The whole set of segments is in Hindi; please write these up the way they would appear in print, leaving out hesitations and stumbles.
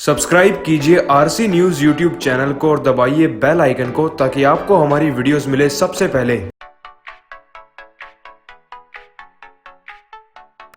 सब्सक्राइब कीजिए आरसी न्यूज यूट्यूब चैनल को और दबाइए बेल आइकन को ताकि आपको हमारी वीडियोस मिले सबसे पहले।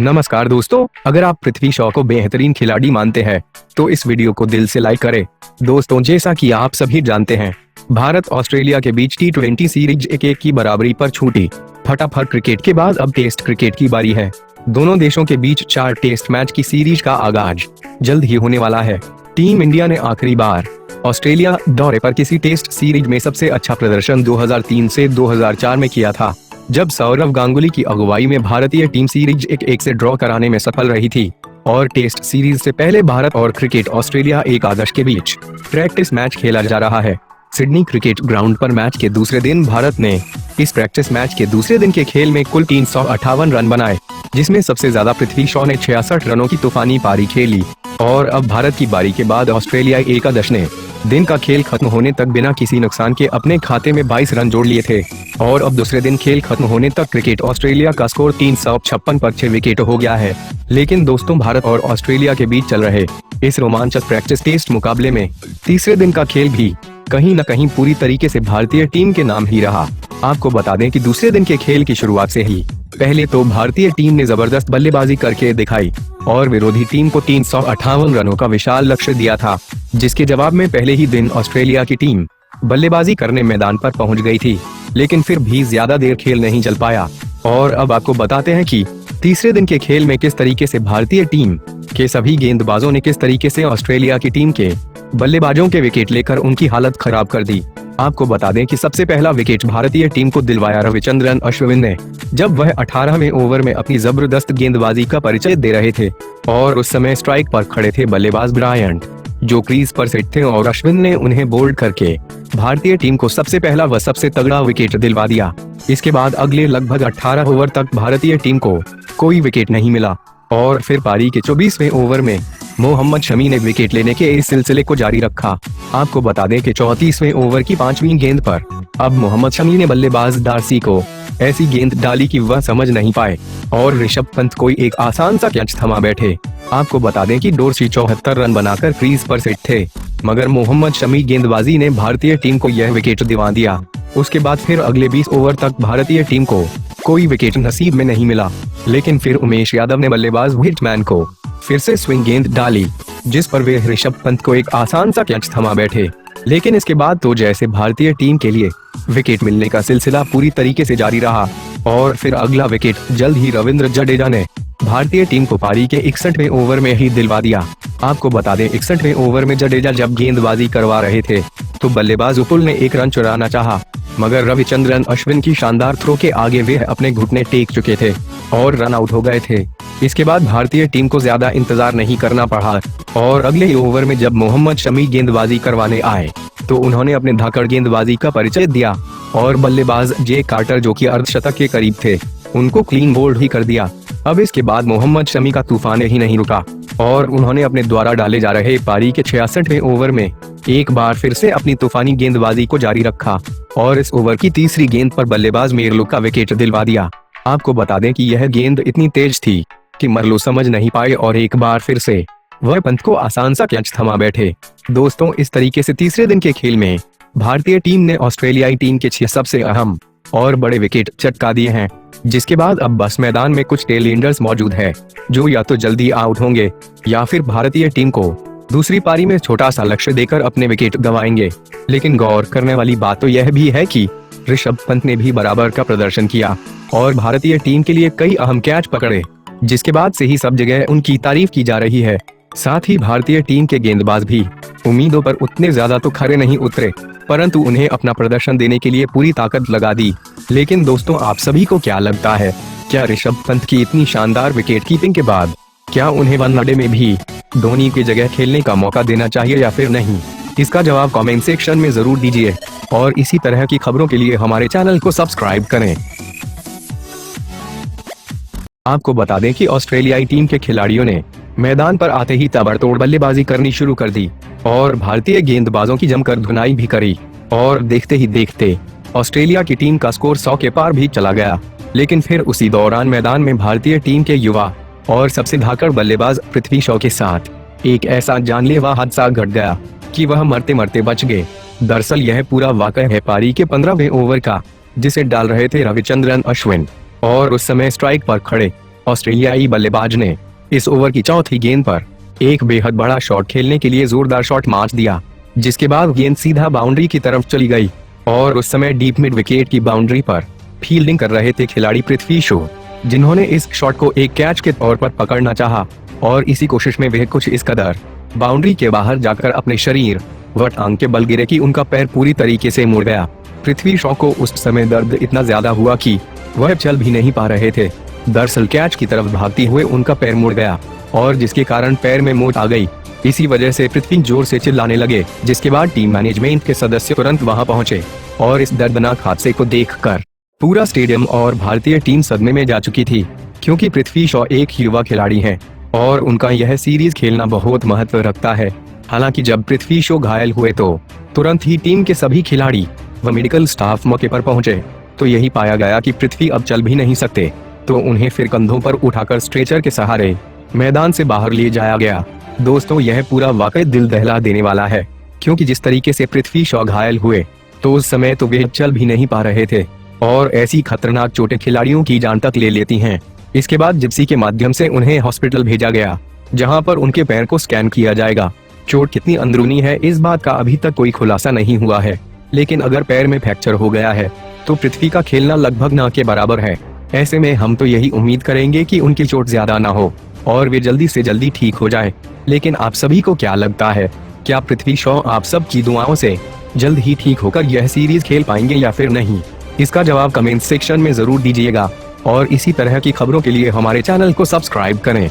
नमस्कार दोस्तों, अगर आप पृथ्वी शॉ को बेहतरीन खिलाड़ी मानते हैं तो इस वीडियो को दिल से लाइक करें। दोस्तों, जैसा कि आप सभी जानते हैं, भारत ऑस्ट्रेलिया के बीच T20 सीरीज 1-1 की बराबरी पर छूटी। फटाफट क्रिकेट के बाद अब टेस्ट क्रिकेट की बारी है। दोनों देशों के बीच 4 टेस्ट मैच की सीरीज का आगाज जल्द ही होने वाला है। टीम इंडिया ने आखिरी बार ऑस्ट्रेलिया दौरे पर किसी टेस्ट सीरीज में सबसे अच्छा प्रदर्शन 2003 से 2004 में किया था, जब सौरव गांगुली की अगुवाई में भारतीय टीम सीरीज 1-1 से ड्रॉ कराने में सफल रही थी। और टेस्ट सीरीज से पहले भारत और क्रिकेट ऑस्ट्रेलिया एकादश के बीच प्रैक्टिस मैच खेला जा रहा है। सिडनी क्रिकेट ग्राउंड पर मैच के दूसरे दिन भारत ने इस प्रैक्टिस मैच के दूसरे दिन के खेल में कुल 358 रन बनाए, जिसमें सबसे ज्यादा पृथ्वी शॉ ने 66 रनों की तूफानी पारी खेली। और अब भारत की बारी के बाद ऑस्ट्रेलिया एकादश ने दिन का खेल खत्म होने तक बिना किसी नुकसान के अपने खाते में 22 रन जोड़ लिए थे। और अब दूसरे दिन खेल खत्म होने तक क्रिकेट ऑस्ट्रेलिया का स्कोर 356 पर 6 विकेट हो गया है। लेकिन दोस्तों, भारत और ऑस्ट्रेलिया के बीच चल रहे इस रोमांचक प्रैक्टिस टेस्ट मुकाबले में तीसरे दिन का खेल भी कहीं न कहीं पूरी तरीके से भारतीय टीम के नाम ही रहा। आपको बता दें कि दूसरे दिन के खेल की शुरुआत से ही पहले तो भारतीय टीम ने जबरदस्त बल्लेबाजी करके दिखाई और विरोधी टीम को 358 रनों का विशाल लक्ष्य दिया था, जिसके जवाब में पहले ही दिन ऑस्ट्रेलिया की टीम बल्लेबाजी करने मैदान पर पहुंच गई थी। लेकिन फिर भी ज्यादा देर खेल नहीं चल पाया। और अब आपको बताते हैं कि तीसरे दिन के खेल में किस तरीके से भारतीय टीम के सभी गेंदबाजों ने किस तरीके से ऑस्ट्रेलिया की टीम के बल्लेबाजों के विकेट लेकर उनकी हालत खराब कर दी। आपको बता दें कि सबसे पहला विकेट भारतीय टीम को दिलवाया रविचंद्रन अश्विन ने, जब वह 18वें ओवर में अपनी जबरदस्त गेंदबाजी का परिचय दे रहे थे। और उस समय स्ट्राइक पर खड़े थे बल्लेबाज ब्रायंट, जो क्रीज पर सेट थे, और अश्विन ने उन्हें बोल्ड करके भारतीय टीम को सबसे पहला व सबसे तगड़ा विकेट दिलवा दिया। इसके बाद अगले लगभग 18 ओवर तक भारतीय टीम को कोई विकेट नहीं मिला। और फिर पारी के 24वें ओवर में मोहम्मद शमी ने विकेट लेने के इस सिलसिले को जारी रखा। आपको बता दें कि 34वें ओवर की 5वीं गेंद पर अब मोहम्मद शमी ने बल्लेबाज डार्सी को ऐसी गेंद डाली कि वह समझ नहीं पाए और ऋषभ पंत कोई एक आसान सा कैच थमा बैठे। आपको बता दें कि डोर्सी 74 रन बनाकर क्रीज पर सेट थे, मगर मोहम्मद शमी गेंदबाजी ने भारतीय टीम को यह विकेट दिलवा दिया। उसके बाद फिर अगले 20 ओवर तक भारतीय टीम को कोई विकेट नसीब में नहीं मिला। लेकिन फिर उमेश यादव ने बल्लेबाज हिटमैन को फिर से स्विंग गेंद डाली, जिस पर वे ऋषभ पंत को एक आसान सा कैच थमा बैठे। लेकिन इसके बाद तो जैसे भारतीय टीम के लिए विकेट मिलने का सिलसिला पूरी तरीके से जारी रहा। और फिर अगला विकेट जल्द ही रविंद्र जडेजा ने भारतीय टीम को पारी के 61वें ओवर में ही दिलवा दिया। आपको बता दें, 61वें ओवर में जडेजा जब गेंदबाजी करवा रहे थे तो बल्लेबाज उपुल ने 1 रन चुराना चाहा, मगर रविचंद्रन अश्विन की शानदार थ्रो के आगे वे अपने घुटने टेक चुके थे और रन आउट हो गए थे। इसके बाद भारतीय टीम को ज्यादा इंतजार नहीं करना पड़ा और अगले ही ओवर में जब मोहम्मद शमी गेंदबाजी करवाने आए तो उन्होंने अपने धाकड़ गेंदबाजी का परिचय दिया और बल्लेबाज जे कार्टर, जो कि अर्धशतक के करीब थे, उनको क्लीन बोल्ड ही कर दिया। अब इसके बाद मोहम्मद शमी का तूफान ही नहीं रुका और उन्होंने अपने द्वारा डाले जा रहे पारी के 66वें ओवर में एक बार फिर से अपनी तूफानी गेंदबाजी को जारी रखा और इस ओवर की तीसरी गेंद पर बल्लेबाज मेरलू का विकेट दिलवा दिया। आपको बता दें कि यह गेंद इतनी तेज थी कि मरलू समझ नहीं पाए और एक बार फिर से वह पंत को आसान सा कैच थमा बैठे। दोस्तों, इस तरीके से तीसरे दिन के खेल में भारतीय टीम ने ऑस्ट्रेलियाई टीम के 6 सबसे अहम और बड़े विकेट चटका दिए हैं, जिसके बाद अब बस मैदान में कुछ टेल एंडर्स मौजूद है जो या तो जल्दी आउट होंगे या फिर भारतीय टीम को दूसरी पारी में छोटा सा लक्ष्य देकर अपने विकेट गंवाएंगे। लेकिन गौर करने वाली बात तो यह भी है कि ऋषभ पंत ने भी बराबर का प्रदर्शन किया और भारतीय टीम के लिए कई अहम कैच पकड़े, जिसके बाद से ही सब जगह उनकी तारीफ की जा रही है। साथ ही भारतीय टीम के गेंदबाज भी उम्मीदों पर उतने ज्यादा तो खरे नहीं उतरे, परंतु उन्हें अपना प्रदर्शन देने के लिए पूरी ताकत लगा दी। लेकिन दोस्तों, आप सभी को क्या लगता है, क्या ऋषभ पंत की इतनी शानदार विकेट कीपिंग के बाद क्या उन्हें वनडे में भी धोनी की जगह खेलने का मौका देना चाहिए या फिर नहीं? इसका जवाब कमेंट सेक्शन में जरूर दीजिए और इसी तरह की खबरों के लिए हमारे चैनल को सब्सक्राइब करें। आपको बता दें कि ऑस्ट्रेलियाई टीम के खिलाड़ियों ने मैदान पर आते ही ताबड़तोड़ बल्लेबाजी करनी शुरू कर दी और भारतीय गेंदबाजों की जमकर धुनाई भी करी। और देखते ही देखते ऑस्ट्रेलिया की टीम का स्कोर 100 के पार भी चला गया। लेकिन फिर उसी दौरान मैदान में भारतीय टीम के युवा और सबसे धाकड़ बल्लेबाज पृथ्वी शॉ के साथ एक ऐसा जानलेवा हादसा घट गया कि वह मरते मरते बच गए। दरअसल यह पूरा वाकया है पारी के 15वें ओवर का, जिसे डाल रहे थे रविचंद्रन अश्विन, और उस समय स्ट्राइक पर खड़े ऑस्ट्रेलियाई बल्लेबाज ने इस ओवर की चौथी गेंद पर एक बेहद बड़ा शॉट खेलने के लिए जोरदार शॉट मार दिया, जिसके बाद गेंद सीधा बाउंड्री की तरफ चली गई। और उस समय डीप मिड विकेट की बाउंड्री पर फील्डिंग कर रहे थे खिलाड़ी पृथ्वी शॉ, जिन्होंने इस शॉट को एक कैच के तौर पर पकड़ना चाहा, और इसी कोशिश में वे कुछ इस कदर बाउंड्री के बाहर जाकर अपने शरीर व टांग के बल गिरे कि उनका पैर पूरी तरीके से मुड़ गया। पृथ्वी शॉ को उस समय दर्द इतना ज्यादा हुआ कि वह चल भी नहीं पा रहे थे। दरअसल कैच की तरफ भागते हुए उनका पैर मुड़ गया, और जिसके कारण पैर में मोच आ गई। इसी वजह से पृथ्वी जोर से चिल्लाने लगे, जिसके बाद टीम मैनेजमेंट के सदस्य तुरंत वहां पहुंचे, और इस दर्दनाक हादसे को देखकर पूरा स्टेडियम और भारतीय टीम सदमे में जा चुकी थी, क्योंकि पृथ्वी शॉ एक युवा खिलाड़ी हैं और उनका यह सीरीज खेलना बहुत महत्व रखता है। हालांकि जब पृथ्वी शॉ घायल हुए तो तुरंत ही टीम के सभी खिलाड़ी व मेडिकल स्टाफ मौके पर पहुंचे, तो यही पाया गया कि पृथ्वी अब चल भी नहीं सकते, तो उन्हें फिर कंधों पर उठाकर स्ट्रेचर के सहारे मैदान से बाहर ले जाया गया। दोस्तों, यह पूरा वाकई दिल दहला देने वाला है, क्योंकि जिस तरीके से पृथ्वी शॉ घायल हुए तो उस समय तो वे चल भी नहीं पा रहे थे, और ऐसी खतरनाक चोटें खिलाड़ियों की जान तक ले लेती हैं। इसके बाद जिप्सी के माध्यम से उन्हें हॉस्पिटल भेजा गया, जहां पर उनके पैर को स्कैन किया जाएगा। चोट कितनी अंदरूनी है इस बात का अभी तक कोई खुलासा नहीं हुआ है, लेकिन अगर पैर में फ्रैक्चर हो गया है तो पृथ्वी का खेलना लगभग ना के बराबर है। ऐसे में हम तो यही उम्मीद करेंगे कि उनकी चोट ज्यादा ना हो और वे जल्दी से जल्दी ठीक हो जाए। लेकिन आप सभी को क्या लगता है, क्या पृथ्वी शॉ आप सब की दुआओं से जल्द ही ठीक होकर यह सीरीज खेल पाएंगे या फिर नहीं? इसका जवाब कमेंट सेक्शन में जरूर दीजिएगा, और इसी तरह की खबरों के लिए हमारे चैनल को सब्सक्राइब करें।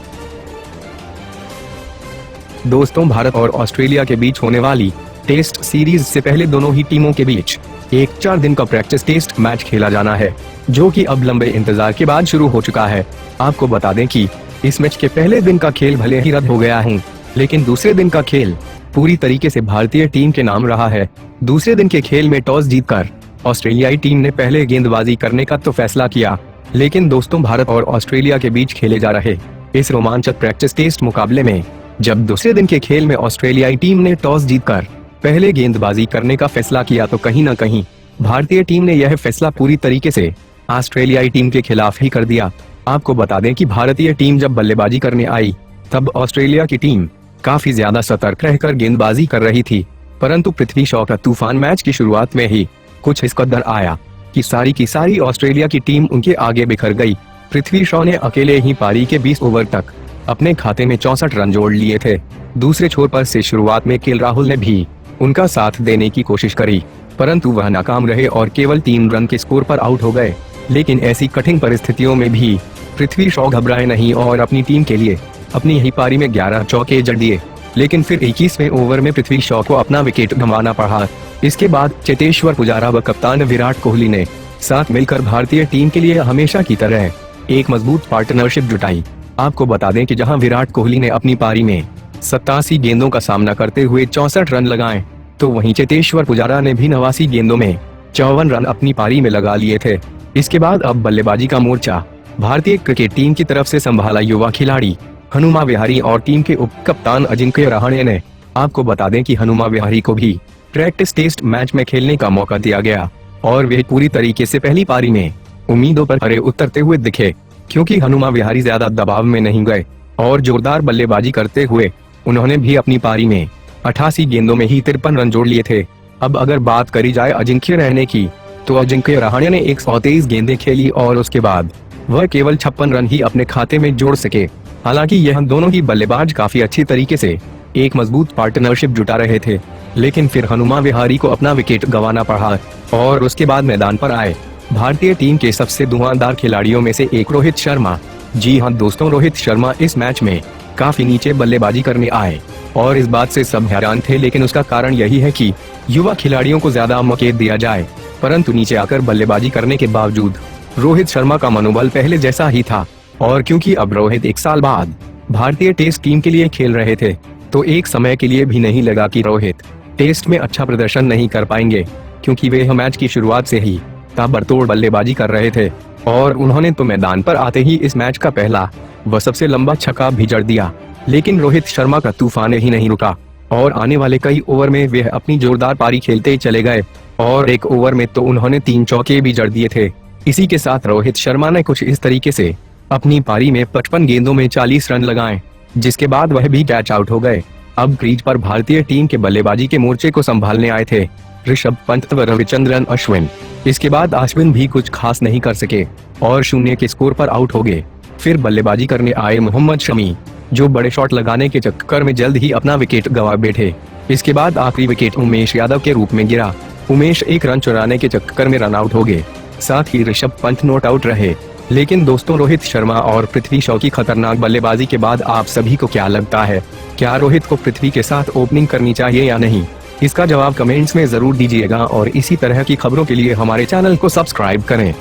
दोस्तों, भारत और ऑस्ट्रेलिया के बीच होने वाली टेस्ट सीरीज से पहले दोनों ही टीमों के बीच एक 4 दिन का प्रैक्टिस टेस्ट मैच खेला जाना है, जो कि अब लंबे इंतजार के बाद शुरू हो चुका है। आपको बता दें कि इस मैच के पहले दिन का खेल भले ही रद्द हो गया है, लेकिन दूसरे दिन का खेल पूरी तरीके से भारतीय टीम के नाम रहा है। दूसरे दिन के खेल में टॉस जीतकर ऑस्ट्रेलियाई टीम ने पहले गेंदबाजी करने का तो फैसला किया, लेकिन दोस्तों, भारत और ऑस्ट्रेलिया के बीच खेले जा रहे इस रोमांचक प्रैक्टिस टेस्ट मुकाबले में जब दूसरे दिन के खेल में ऑस्ट्रेलियाई टीम ने टॉस जीतकर पहले गेंदबाजी करने का फैसला किया, तो कहीं न कहीं भारतीय टीम ने यह फैसला पूरी तरीके से ऑस्ट्रेलियाई टीम के खिलाफ ही कर दिया। आपको बता दें कि भारतीय टीम जब बल्लेबाजी करने आई तब ऑस्ट्रेलिया की टीम काफी ज्यादा सतर्क रहकर गेंदबाजी कर रही थी, परंतु पृथ्वी शॉ का तूफान मैच की शुरुआत में ही कुछ इस कदर आया कि सारी की सारी ऑस्ट्रेलिया की टीम उनके आगे बिखर गई। पृथ्वी शॉ ने अकेले ही पारी के 20 ओवर तक अपने खाते में 64 रन जोड़ लिए थे। दूसरे छोर पर से शुरुआत में केएल राहुल ने भी उनका साथ देने की कोशिश करी, परंतु वह नाकाम रहे और केवल 3 रन के स्कोर पर आउट हो गए। लेकिन ऐसी कठिन परिस्थितियों में भी पृथ्वी शॉ घबराए नहीं और अपनी टीम के लिए अपनी ही पारी में 11 चौके जड़ दिए। लेकिन फिर 21वें ओवर में पृथ्वी शॉ को अपना विकेट गंवाना पड़ा। इसके बाद चेतेश्वर पुजारा व कप्तान विराट कोहली ने साथ मिलकर भारतीय टीम के लिए हमेशा की तरह एक मजबूत पार्टनरशिप जुटाई। आपको बता दें कि जहां विराट कोहली ने अपनी पारी में 87 गेंदों का सामना करते हुए 64 रन लगाए, तो वहीं चेतेश्वर पुजारा ने भी 89 गेंदों में 54 रन अपनी पारी में लगा लिए थे। इसके बाद अब बल्लेबाजी का मोर्चा भारतीय क्रिकेट टीम की तरफ से संभाला युवा खिलाड़ी हनुमा विहारी और टीम के उप कप्तान अजिंक्य रहाणे ने। आपको बता दें कि हनुमा विहारी को भी प्रैक्टिस टेस्ट मैच में खेलने का मौका दिया गया, और वे पूरी तरीके से पहली पारी में उम्मीदों पर खरे उतरते हुए दिखे, क्योंकि हनुमा विहारी ज्यादा दबाव में नहीं गए और जोरदार बल्लेबाजी करते हुए उन्होंने भी अपनी पारी में 88 गेंदों में ही 53 रन जोड़ लिए थे। अब अगर बात करी जाए अजिंक्य रहाणे की, तो अजिंक्य रहाणे ने 123 गेंदें खेली और उसके बाद वह केवल 56 रन ही अपने खाते में जोड़ सके। हालांकि यह दोनों ही बल्लेबाज काफी अच्छी तरीके से एक मजबूत पार्टनरशिप जुटा रहे थे, लेकिन फिर हनुमा विहारी को अपना विकेट गंवाना पड़ा और उसके बाद मैदान पर आए भारतीय टीम के सबसे धुआंधार खिलाड़ियों में से एक रोहित शर्मा। जी हां दोस्तों, रोहित शर्मा इस मैच में काफी नीचे बल्लेबाजी करने आए और इस बात से सब हैरान थे, लेकिन उसका कारण यही है कि युवा खिलाड़ियों को ज्यादा मौके दिया जाए, परंतु नीचे आकर बल्लेबाजी करने के बावजूद रोहित शर्मा का मनोबल पहले जैसा ही था। और क्योंकि अब रोहित 1 साल बाद भारतीय टेस्ट टीम के लिए खेल रहे थे, तो एक समय के लिए भी नहीं लगा कि रोहित टेस्ट में अच्छा प्रदर्शन नहीं कर पाएंगे, क्योंकि वे मैच की शुरुआत से ही ताबड़तोड़ बल्लेबाजी कर रहे थे और उन्होंने तो मैदान पर आते ही इस मैच का पहला व सबसे लंबा छक्का भी जड़ दिया। लेकिन रोहित शर्मा का तूफान ही नहीं रुका और आने वाले कई ओवर में वे अपनी जोरदार पारी खेलते ही चले गए और एक ओवर में तो उन्होंने 3 चौके भी जड़ दिए थे। इसी के साथ रोहित शर्मा ने कुछ इस तरीके से अपनी पारी में 55 गेंदों में 40 रन लगाए, जिसके बाद वह भी कैच आउट हो गए। अब क्रीज पर भारतीय टीम के बल्लेबाजी के मोर्चे को संभालने आए थे ऋषभ पंत व रविचंद्रन अश्विन। इसके बाद अश्विन भी कुछ खास नहीं कर सके और 0 के स्कोर पर आउट हो गए। फिर बल्लेबाजी करने आए मोहम्मद शमी, जो बड़े शॉट लगाने के चक्कर में जल्द ही अपना विकेट गंवा बैठे। इसके बाद आखिरी विकेट उमेश यादव के रूप में गिरा। उमेश 1 रन चुराने के चक्कर में रन आउट हो गए। साथ ही ऋषभ पंत नॉट आउट रहे। लेकिन दोस्तों, रोहित शर्मा और पृथ्वी शॉ की खतरनाक बल्लेबाजी के बाद आप सभी को क्या लगता है, क्या रोहित को पृथ्वी के साथ ओपनिंग करनी चाहिए या नहीं? इसका जवाब कमेंट्स में जरूर दीजिएगा और इसी तरह की खबरों के लिए हमारे चैनल को सब्सक्राइब करें।